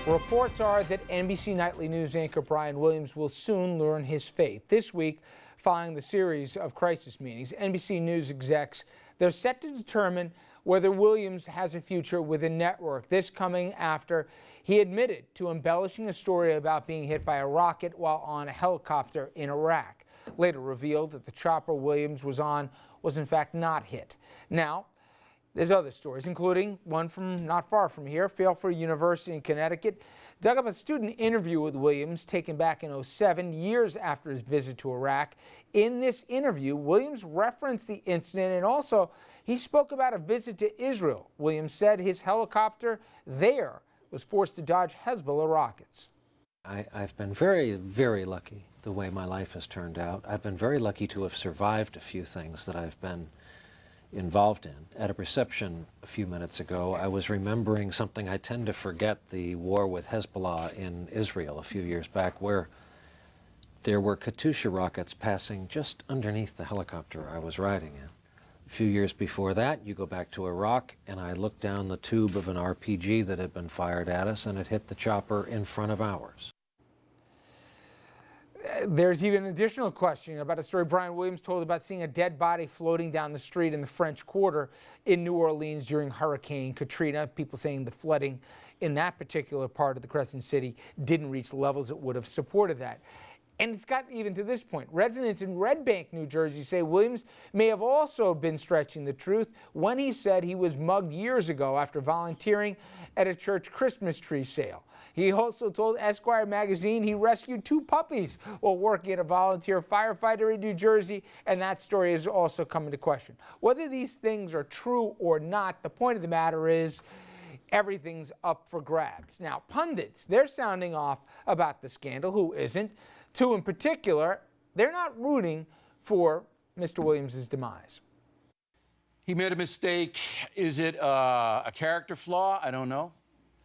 Reports are that NBC Nightly News anchor Brian Williams will soon learn his fate. This week, following the series of crisis meetings, NBC News execs, they're set to determine whether Williams has a future with the network. This coming after he admitted to embellishing a story about being hit by a rocket while on a helicopter in Iraq. Later revealed that the chopper Williams was on was in fact not hit. Now, there's other stories, including one from not far from here. Fairfield University in Connecticut dug up a student interview with Williams taken back in 2007, years after his visit to Iraq. In this interview, Williams referenced the incident, and also he spoke about a visit to Israel. Williams said his helicopter there was forced to dodge Hezbollah rockets. I've been very, very lucky the way my life has turned out. I've been very lucky to have survived a few things that I've been involved in. At a reception a few minutes ago, I was remembering something I tend to forget, the war with Hezbollah in Israel a few years back, where there were Katyusha rockets passing just underneath the helicopter I was riding in. A few years before that, you go back to Iraq, and I looked down the tube of an RPG that had been fired at us, and it hit the chopper in front of ours. There's even an additional question about a story Brian Williams told about seeing a dead body floating down the street in the French Quarter in New Orleans during Hurricane Katrina. People saying the flooding in that particular part of the Crescent City didn't reach levels that would have supported that. And it's gotten even to this point. Residents in Red Bank, New Jersey say Williams may have also been stretching the truth when he said he was mugged years ago after volunteering at a church Christmas tree sale. He also told Esquire magazine he rescued 2 puppies while working at a volunteer firefighter in New Jersey, and that story is also coming to question. Whether these things are true or not, the point of the matter is everything's up for grabs. Now, pundits, they're sounding off about the scandal. Who isn't? 2 in particular, they're not rooting for Mr. Williams' demise. He made a mistake. Is it a character flaw? I don't know.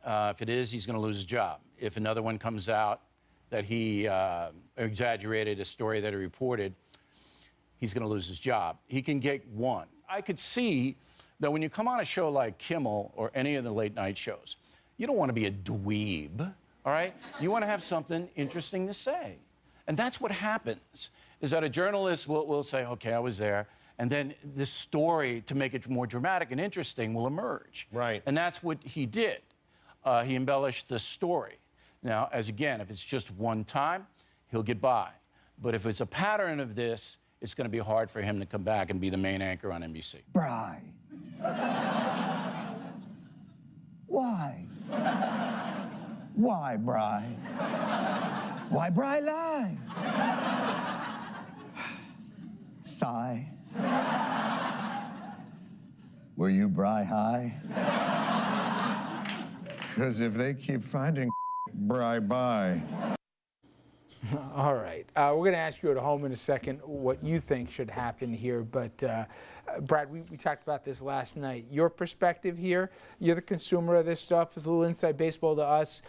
If it is, he's going to lose his job. If another one comes out that he exaggerated a story that he reported, he's going to lose his job. He can get one. I could see that when you come on a show like Kimmel or any of the late night shows, you don't want to be a dweeb, all right? You want to have something interesting to say. And that's what happens, is that a journalist will say, okay, I was there, and then this story, to make it more dramatic and interesting, will emerge. Right. And that's what he did. He embellished the story. Now, if it's just one time, he'll get by. But if it's a pattern of this, it's going to be hard for him to come back and be the main anchor on NBC. Bry. Why? Why, Bry? Why, Bry, lie? Sigh. Were you Bry high? Because if they keep finding Bry by. All right. We're going to ask you at home in a second what you think should happen here. But, Brad, we talked about this last night. Your perspective here, you're the consumer of this stuff. It's a little inside baseball to us.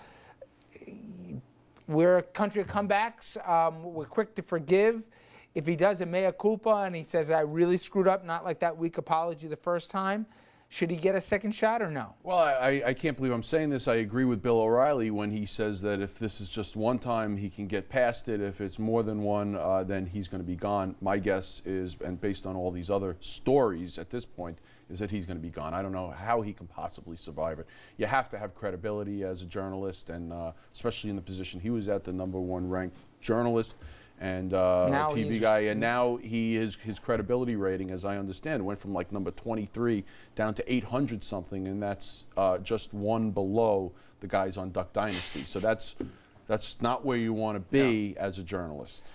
We're a country of comebacks. We're quick to forgive. If he does a mea culpa and he says, I really screwed up, not like that weak apology the first time, should he get a second shot or no? Well, I can't believe I'm saying this. I agree with Bill O'Reilly when he says that if this is just one time, he can get past it. If it's more than one, then he's going to be gone. My guess is, and based on all these other stories at this point, is that he's going to be gone. I don't know how he can possibly survive it. You have to have credibility as a journalist, and especially in the position he was at, the #1 ranked journalist and TV guy, and now his credibility rating, as I understand, went from like number 23 down to 800 something, and that's just one below the guys on Duck Dynasty. So that's not where you want to be as a journalist.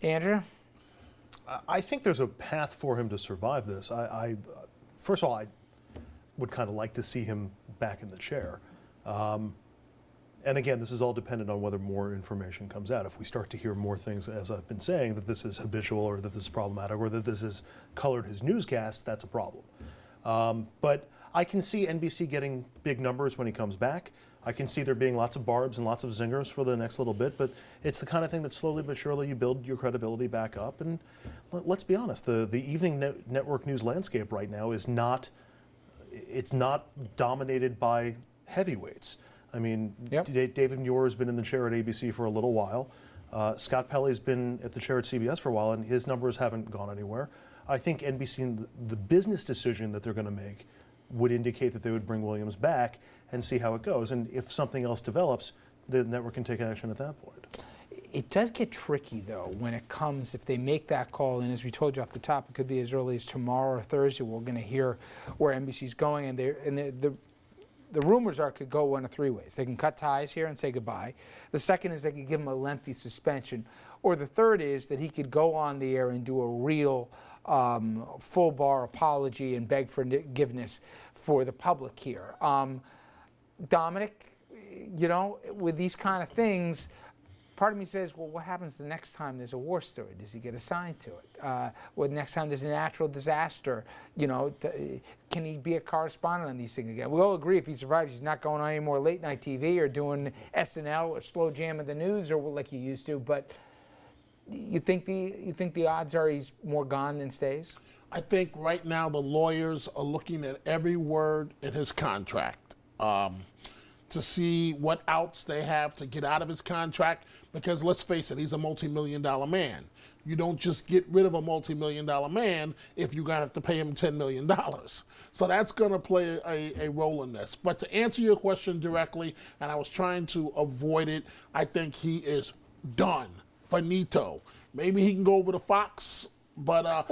Andrew? I think there's a path for him to survive this. First of all, I would kind of like to see him back in the chair. And again, this is all dependent on whether more information comes out. If we start to hear more things, as I've been saying, that this is habitual or that this is problematic or that this has colored his newscasts, that's a problem. But I can see NBC getting big numbers when he comes back. I can see there being lots of barbs and lots of zingers for the next little bit, but it's the kind of thing that slowly but surely you build your credibility back up. And let's be honest, the evening network news landscape right now is not, it's not dominated by heavyweights. I mean, Yep. David Muir has been in the chair at ABC for a little while. Scott Pelley's been at the chair at CBS for a while, and his numbers haven't gone anywhere. I think NBC, and the business decision that they're going to make would indicate that they would bring Williams back and see how it goes. And if something else develops, the network can take action at that point. It does get tricky, though, when it comes, if they make that call, and as we told you off the top, it could be as early as tomorrow or Thursday. We're going to hear where NBC's going, and the rumors are it could go one of three ways. They can cut ties here and say goodbye. The second is they could give him a lengthy suspension. Or the third is that he could go on the air and do a real full bar apology and beg forgiveness for the public here. Dominic, you know, with these kind of things, part of me says, well, what happens the next time there's a war story? Does he get assigned to it? Well, next time there's a natural disaster, you know, can he be a correspondent on these things again? We all agree if he survives, he's not going on any more late night TV or doing SNL or slow jam of the news or like he used to. But you think the odds are he's more gone than stays? I think right now the lawyers are looking at every word in his contract to see what outs they have to get out of his contract, because let's face it, he's a multi-million-dollar man. You don't just get rid of a multi-million-dollar man if you're going to have to pay him $10 million. So that's going to play a role in this. But to answer your question directly, and I was trying to avoid it, I think he is done. Finito. Maybe he can go over to Fox, but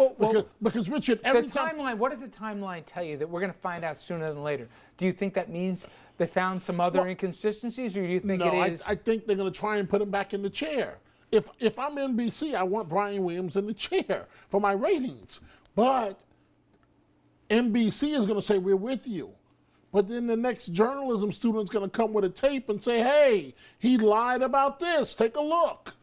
because Richard, every time. Timeline, what does the timeline tell you that we're going to find out sooner than later? Do you think that means they found some other inconsistencies, or do you think No, it is? I think they're going to try and put him back in the chair. If I'm NBC, I want Brian Williams in the chair for my ratings. But NBC is going to say, we're with you. But then the next journalism student's going to come with a tape and say, hey, he lied about this. Take a look.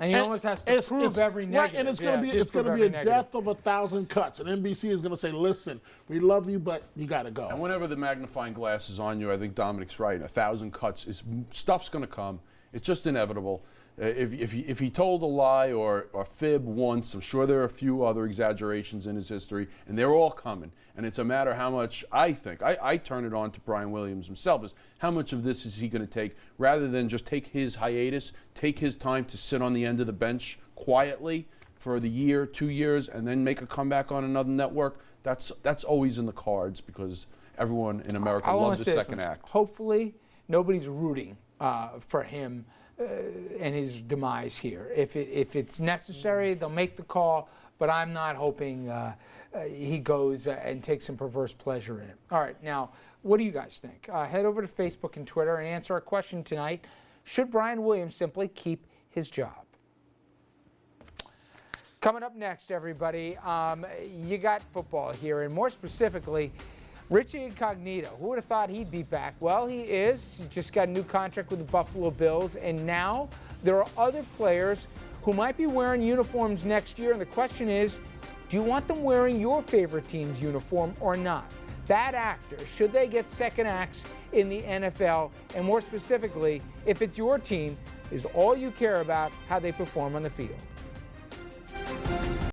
And he almost has to prove every negative. Right, and it's going to be a death of 1,000 cuts. And NBC is going to say, listen, we love you, but you got to go. And whenever the magnifying glass is on you, I think Dominic's right. 1,000 cuts stuff's going to come. It's just inevitable. If he told a lie or fib once, I'm sure there are a few other exaggerations in his history, and they're all coming. And it's a matter how much, I think, I turn it on to Brian Williams himself, is how much of this is he going to take, rather than just take his hiatus, take his time to sit on the end of the bench quietly for the year, 2 years, and then make a comeback on another network. That's always in the cards, because everyone in America loves the second act. Hopefully, nobody's rooting for him and his demise here. If it's necessary, they'll make the call, but I'm not hoping he goes and takes some perverse pleasure in it. All right, now, what do you guys think? Head over to Facebook and Twitter and answer our question tonight. Should Brian Williams simply keep his job? Coming up next, everybody, you got football here, and more specifically, Richie Incognito. Who would have thought he'd be back? Well, he is. He just got a new contract with the Buffalo Bills, and now there are other players who might be wearing uniforms next year, and the question is, do you want them wearing your favorite team's uniform or not? Bad actors, should they get second acts in the NFL? And more specifically, if it's your team, is all you care about how they perform on the field?